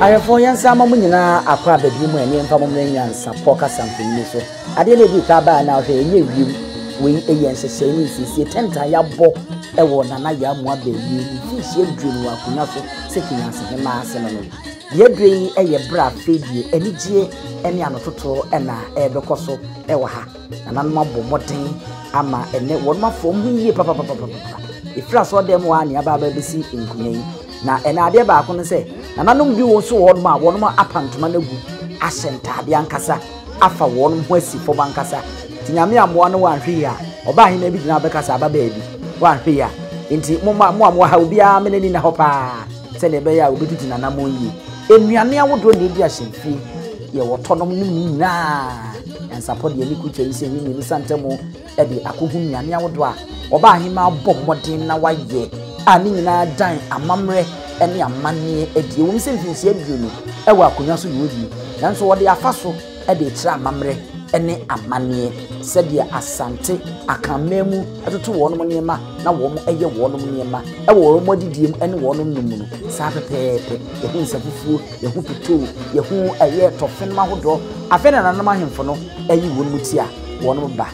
ayefo yansa mamu nyina akwa bedi mu ene mfa mamu nyansa poka samfini so ade na bi ka ba na hwe enye wiem we eyen hyehyɛ ni sisi tenta ya bɔ ewo nana ya mu abeyi ni fi edwunu akunya so sekinya se ma ase no ye dwe eye bra fedie anigye ene anototo ena ebekoso ewo ha nana no mabɔ moden ama ene won mafom hu yie papa ifra so dem wa ne aba ba besi nkunya yi na ena ade ba ko no se nananom bi wo so won ma won ma apantoma na gu ahyentade ankasa afa won ho asifo bankasa tinyame amoa no wanhwe ya oba hin na bi gina bekasa aba ba bi wanhwe ya nti mo amoa ha obi a menani na hopa se ne be ya obi tutu nanamo yi enuane awodo na edi ahyemfie ye wotonom nim na ansapod ye likuche yi se yin ni santemo e de akohu nuane awodo a oba hin ma bɔ modin na waye ani nyina dan amamre ene amane edi won se mfinsi aduonu ewa akonya so yodi nanso wode afa so e de tira amamre ene amane sɛdeɛ asante akamemu atoto wɔnom nneɛma na wɔn ɛyɛ wɔnom nneɛma ɛwɔ wɔn modidiem ene wɔnom numu no saa pɛpɛɛpɛ yɛhu nsafufuo yɛhu pito yɛhu ɛyɛ tɔfen mahodɔ afɛ na nanam ahemfo no ɛyi wɔn mu ti a wɔnom ba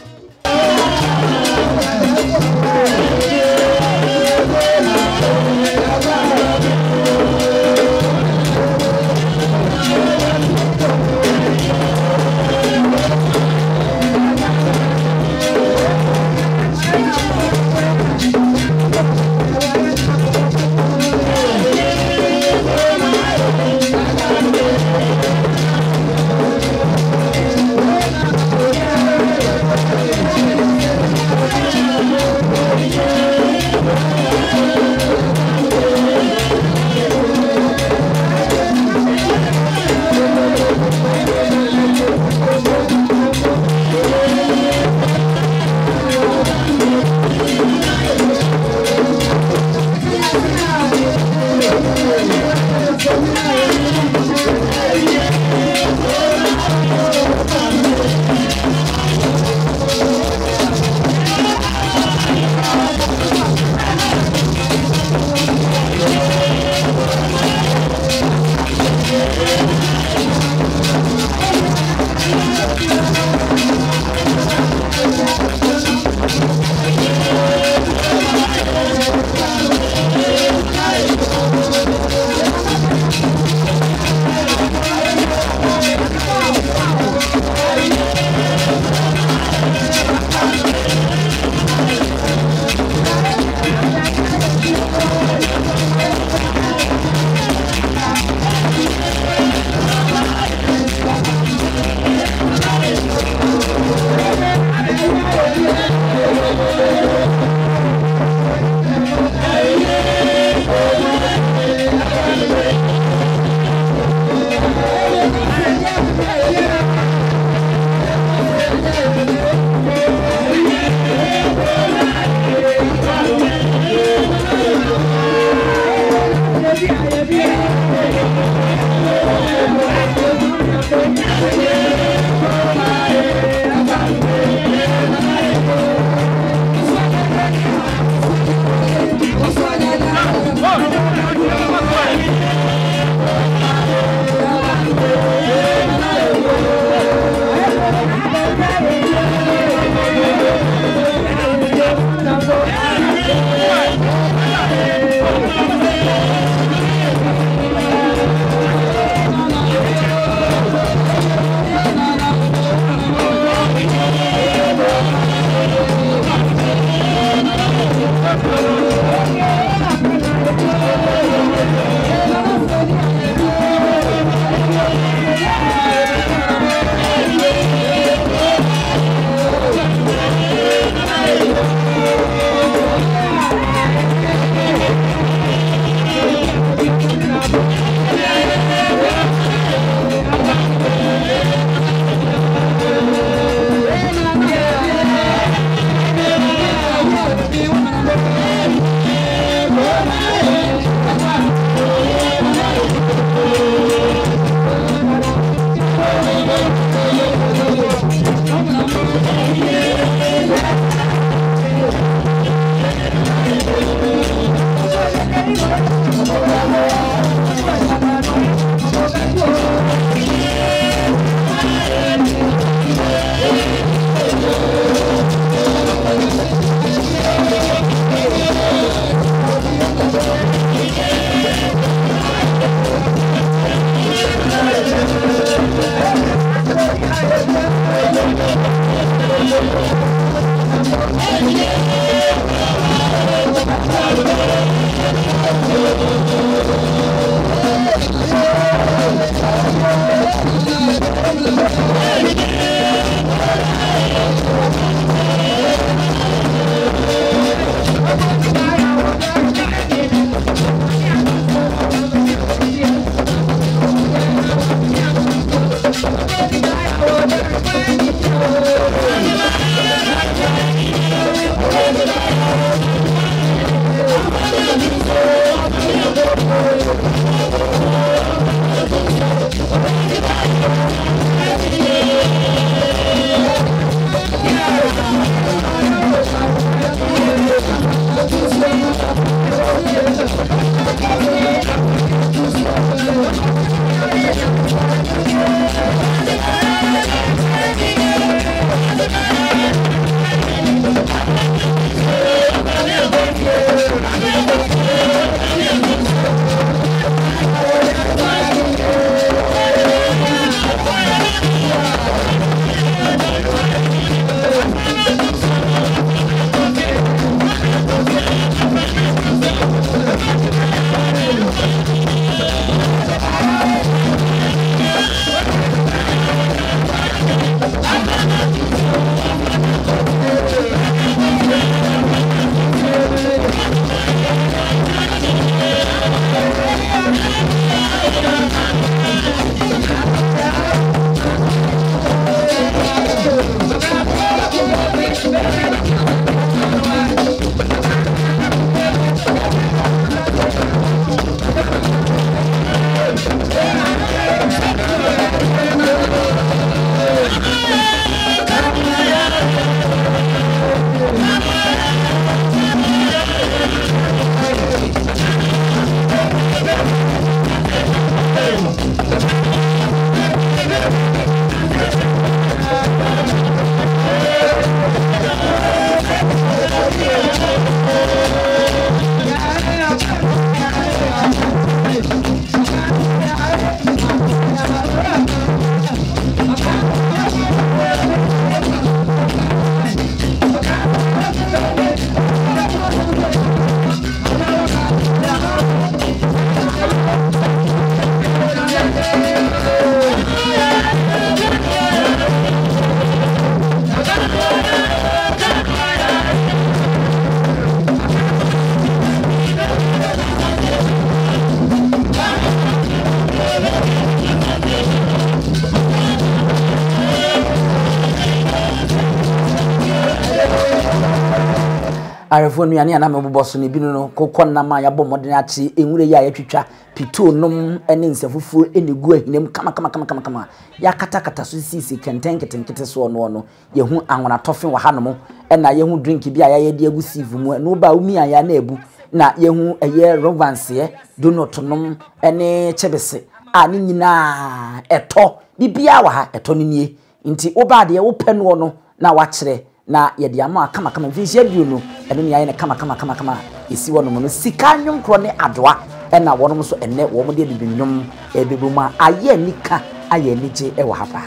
arefo nuane ana meboboso ne binu no kokon na ma yabo modene achi enwure ya yatwitwa pito nom ene nsafufu enegu ahinem kama ya kata so sisi kenten so no yehu anwona tofe wa hanom ena yehu drink bi aya yede agu sieve mu no ba umi aya na ebu na yehu eye rovanse donut nom ene chebese ani nyina eto bibia wa ha eto nie nti oba de wo pɛ no na wa kire na yede ama kama mfihia bio no eno ne aye ne kama esi wonom no sika nwom kro ne adoa ena wonom so enne wo mo de bibinwom ebebuma aye nika aye nije e wa hapa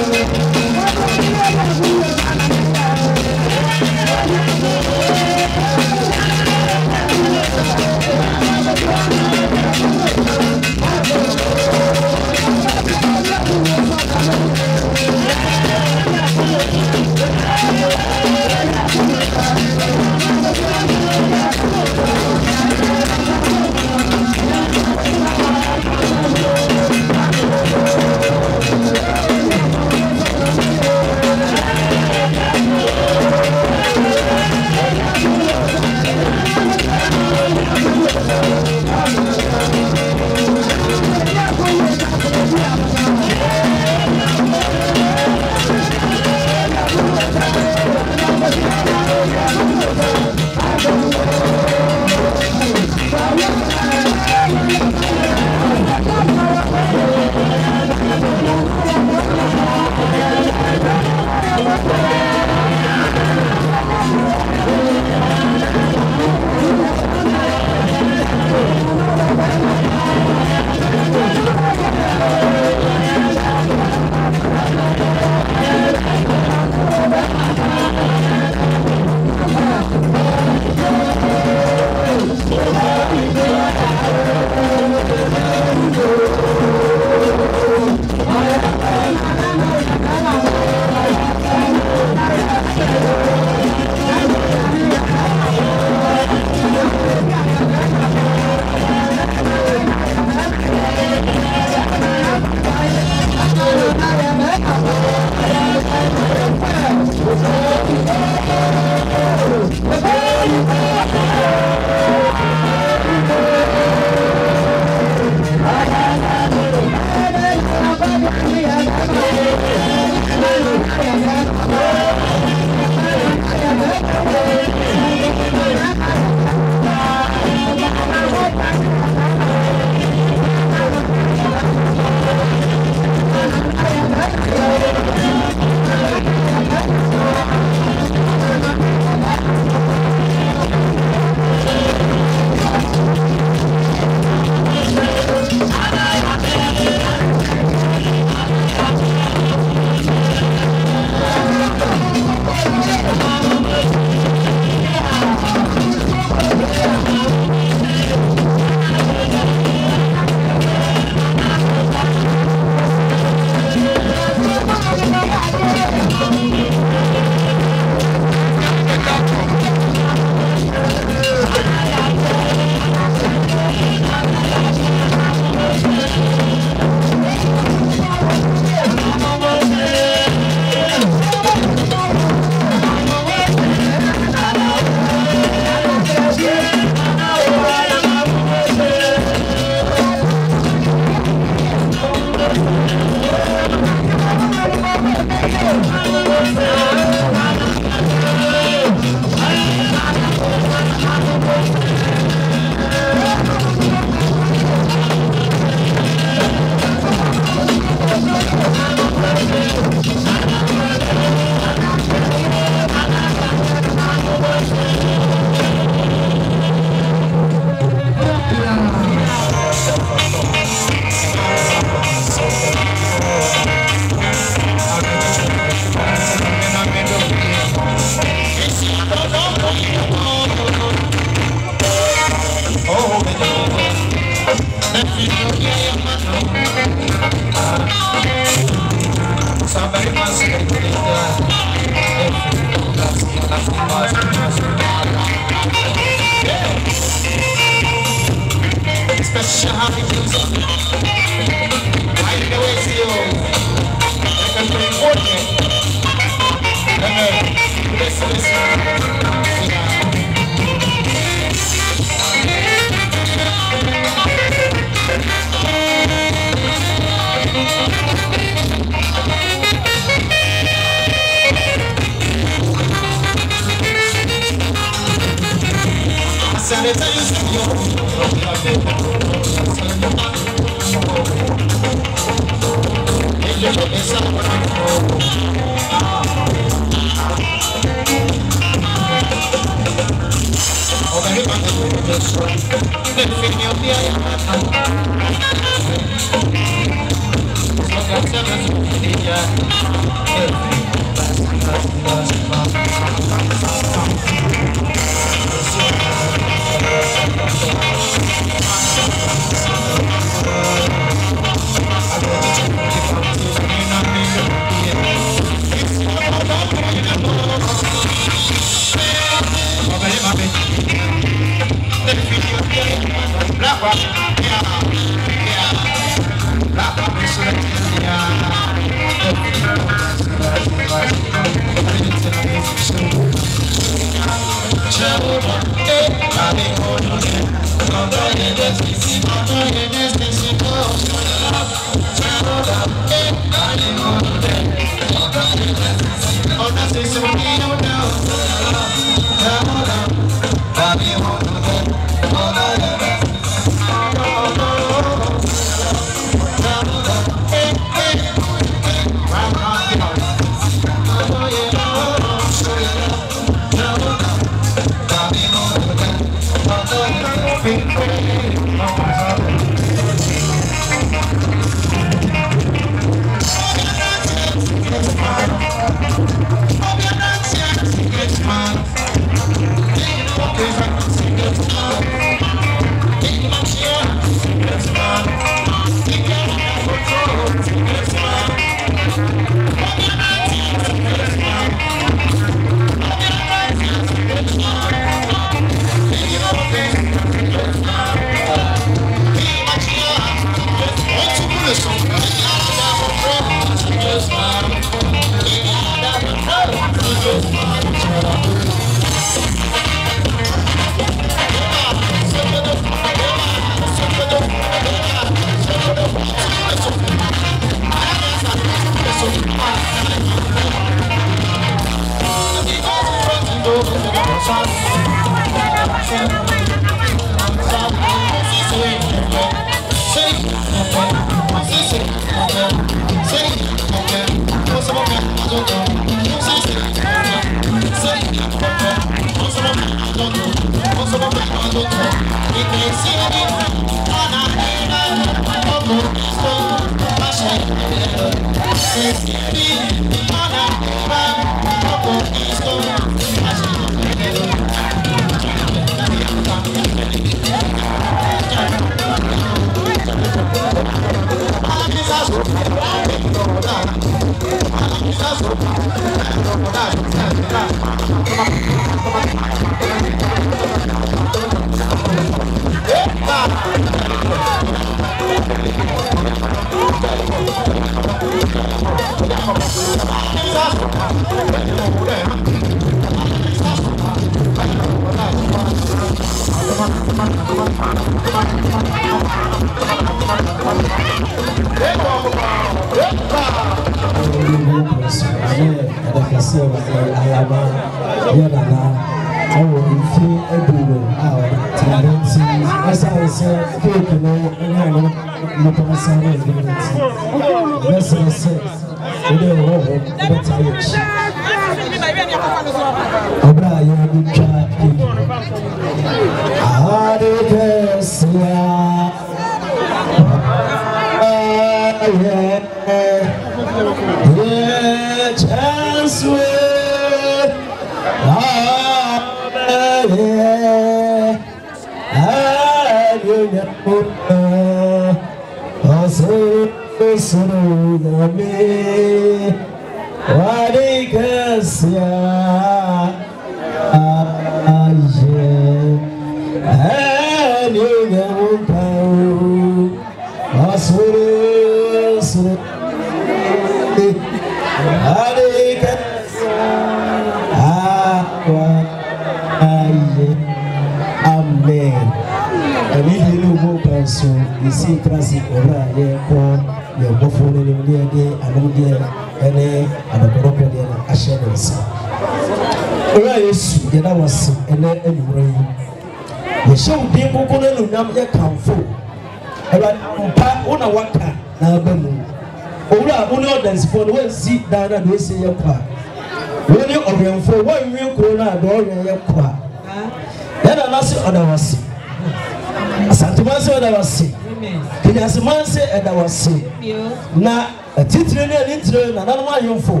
na titire ne titire na nanu ayomfo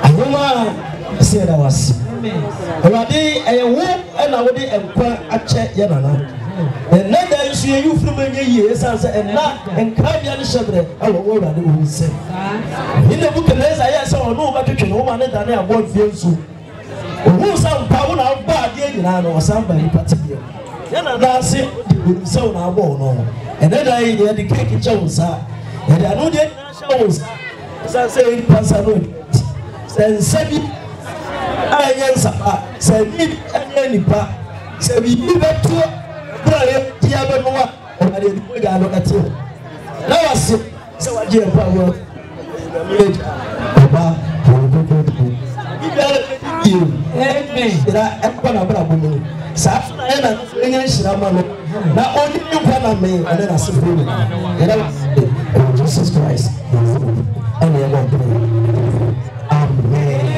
ayoma se da wasi awade eyewo na wode enkwa ache ye nana na da nsu ye yufuru manye yie sanse na enka bia ne shebre awo wo awade wo nse ina buke na eza ye se ono ba twetwe no ma ne da ne abo fie nsu ohu sampa wo na ba de nyina no samba ni patibia ye nana se di so na abo no da ye de cake chawsa ya anu de chawsa sanse pasano sensabi ayen sapa sabi nipa sabi beto brare dia be no wa o ma de ga no kati na wase se waje pa wo baba ira ekwa na bra bomu sa na enye shira ma no na oni nkwa na me ene na sefo ni ira Jesus Christ and you want to amen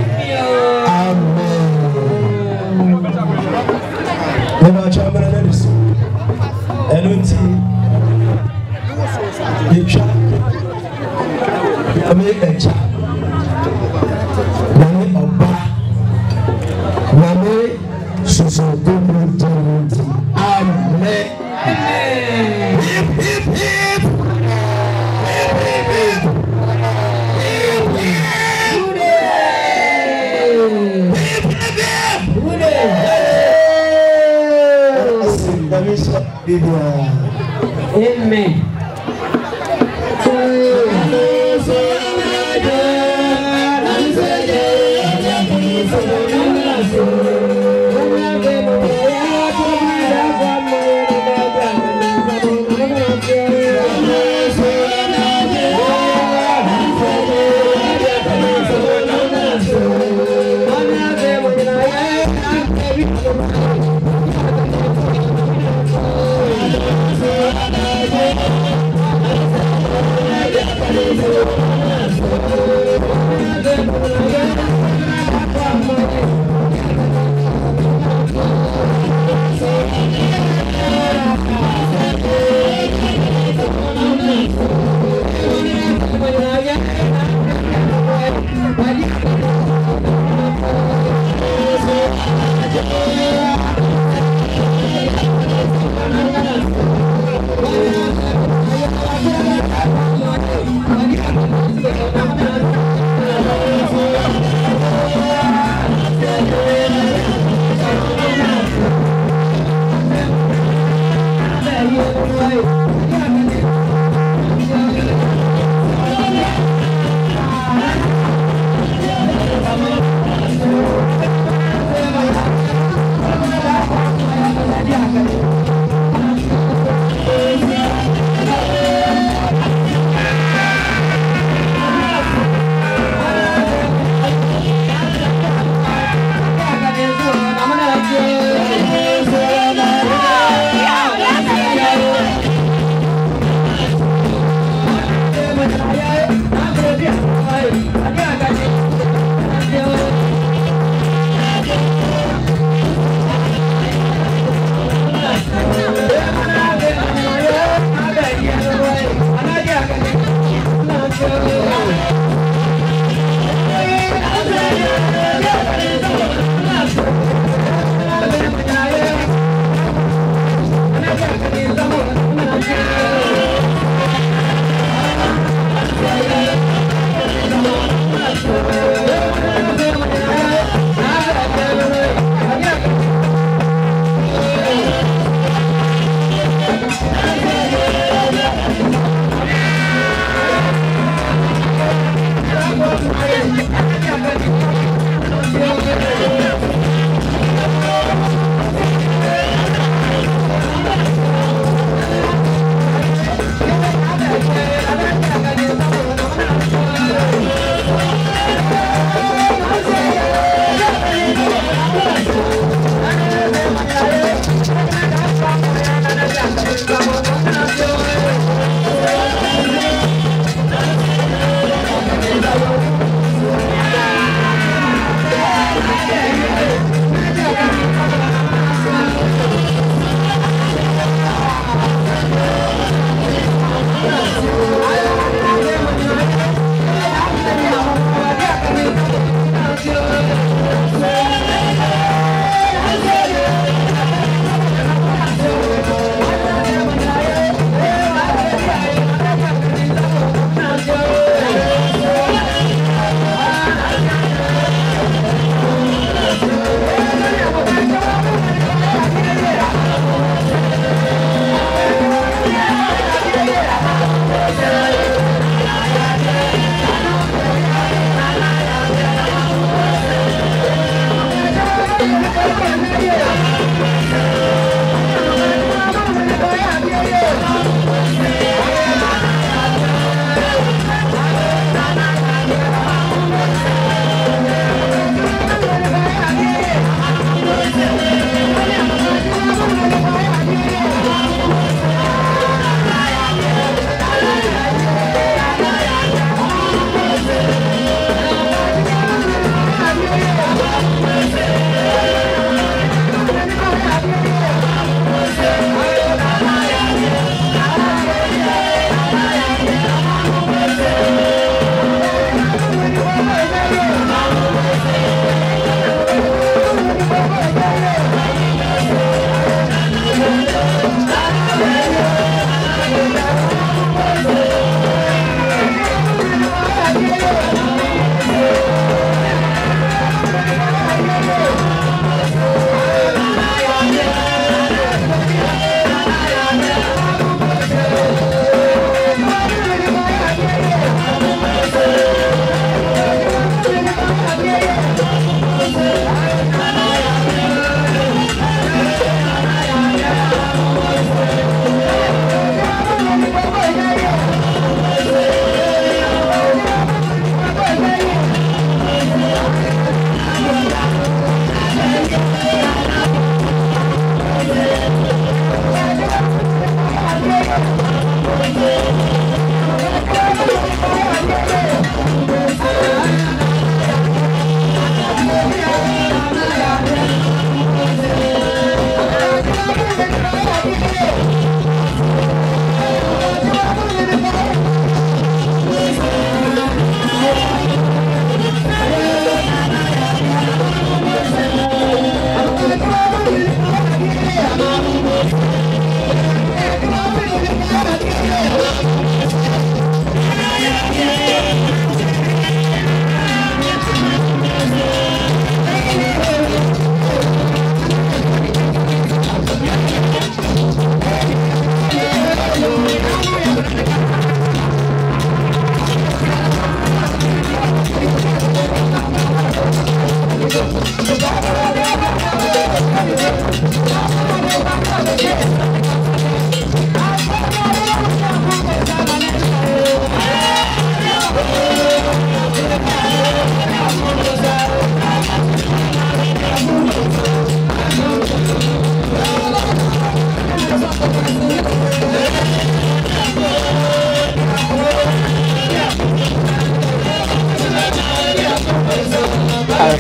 never chamber na this enunti yecha America nani oba nani soso gomuti amen hip hip hip Amen.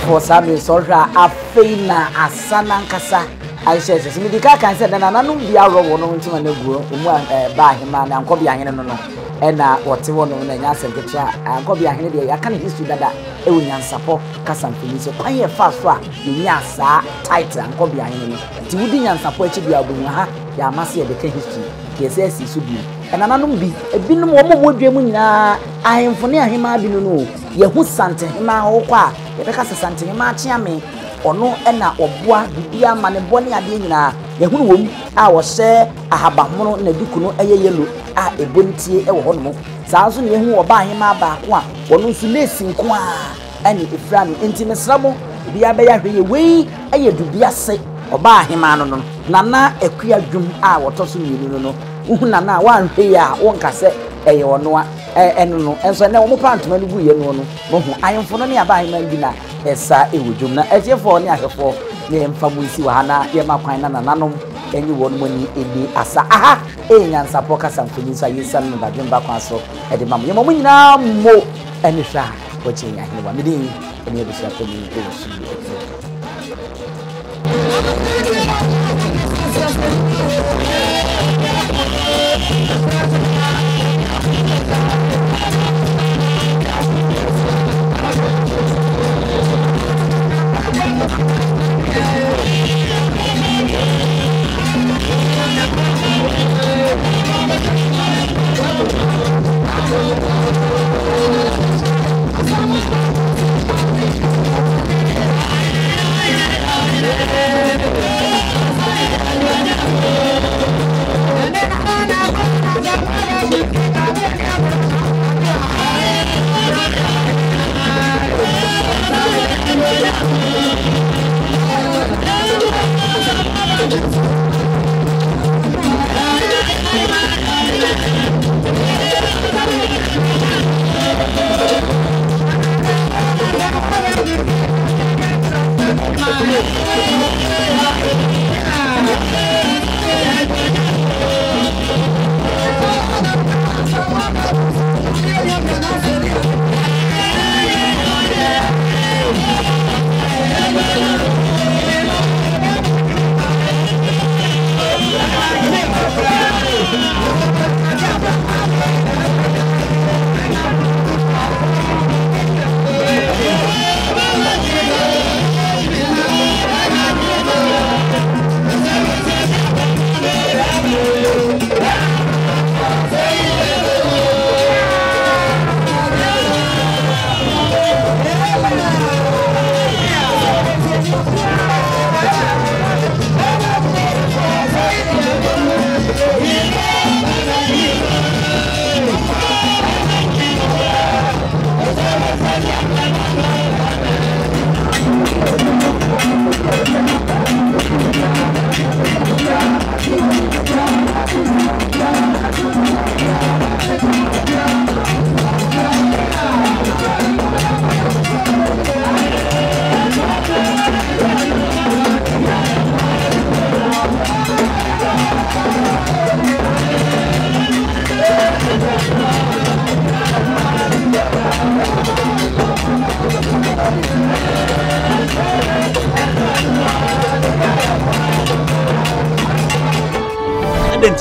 For some sort of a fina as son and cassa. I said, Midika can say that I don't be a row no into a negro, by him and copy a no. And what's one of the answer to try and copy a henny. I can't history that Eunian support Cassam Felice. I hear fast far, the Yasa, tighter and copy a henny. Tiwudian support to be a bunha, ya must see the history. Yes, yes, it should be. And I don't be a bin woman would be I am for near him. I don't know. You who's Santa, my whole qua, the Pecasa Santa, my chiame, or no, Enna or Bois, Bia Man, Bonnie Adina, the whom I was say, I have a mono in a ducuno, a yellow, a bunty, a homo. Thousand you who buy him back one, or no listen qua, and if from intimate trouble, the abbey away, a year to be a say, or buy him on Nana, a queer doom, I was tossing you know. Nana, one here, one cassette, a or no, and so now more part to me, no, I am for any about him dinner, as I would do not, as your for near for name from Wisiwana, Yamaquina, and Nanum, and you won't money in the Asa. Aha, and Sapokas and Felicia, you son of a Jimba Council at the Mamma now more any shot, watching I hear one meeting, and you will certainly go see.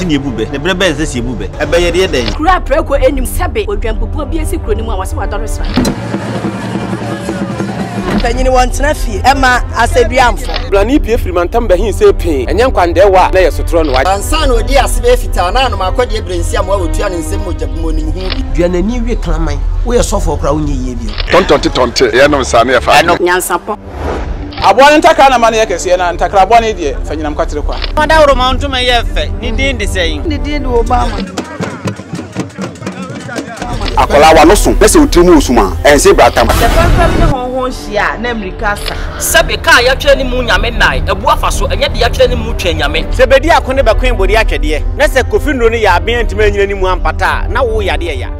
Yebube, the brebe is this Yebube. A bay a day. Crap, Preco, and him Sabe, or Grandpa be a secret, and was what others right. Anyone Snaffy, Emma, I said, Biamfo. Blani P. Freemantum, he say pain, and young Quandewa, lay a sutron white. And son, or dear Sibefitana, my quad brain, some more to an same with morning. You are a new reclaiming. We are so for crowning ye. Tonto, Yanum Sania, I know Yansapo. I want to take a money and take a 1 idiot, Fenam Catriqua. What out amount to my effect? He did the same. They did Obama. Akola wa no so pese otimu osuma ense bratam. The first hon hia na Amerikasa. Sabe ka ya twa ni mu nyame nai, ebu afa so enye de ya twa ni mu twa nyame. Se bedi akone be kwen bodi atwede. Na se Kofi Nro ni ya aben ntime nyina ni mu ampata na wo yade ya.